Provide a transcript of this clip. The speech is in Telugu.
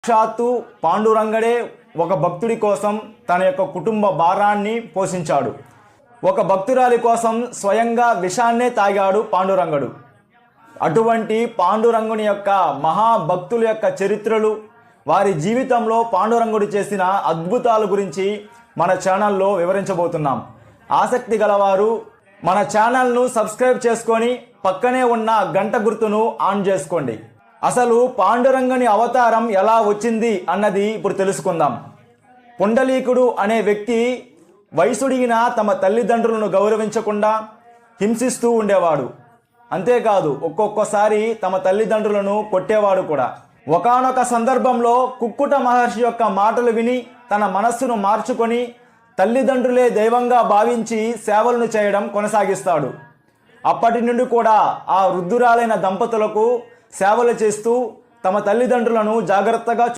సాక్షాత్తు పాండురంగడే ఒక భక్తుడి కోసం తన యొక్క కుటుంబ భారాన్ని పోషించాడు. ఒక భక్తురాలి కోసం స్వయంగా విషాన్నే తాగాడు పాండురంగడు. అటువంటి పాండురంగుని యొక్క మహాభక్తుల యొక్క చరిత్రలు, వారి జీవితంలో పాండురంగుడు చేసిన అద్భుతాల గురించి మన ఛానల్లో వివరించబోతున్నాం. ఆసక్తి గలవారు మన ఛానల్ను సబ్స్క్రైబ్ చేసుకొని పక్కనే ఉన్న గంట గుర్తును ఆన్ చేసుకోండి. అసలు పాండురంగని అవతారం ఎలా వచ్చింది అన్నది ఇప్పుడు తెలుసుకుందాం. పుండలీకుడు అనే వ్యక్తి వయసుడిగిన తమ తల్లిదండ్రులను గౌరవించకుండా హింసిస్తూ ఉండేవాడు. అంతేకాదు ఒక్కొక్కసారి తమ తల్లిదండ్రులను కొట్టేవాడు కూడా. ఒకానొక సందర్భంలో కుక్కుట మహర్షి యొక్క మాటలు విని తన మనస్సును మార్చుకొని తల్లిదండ్రులే దైవంగా భావించి సేవలను చేయడం కొనసాగిస్తాడు. అప్పటి నుండి కూడా ఆ వృద్ధురాలైన దంపతులకు సేవలు చేస్తూ తమ తల్లిదండ్రులను జాగ్రత్తగా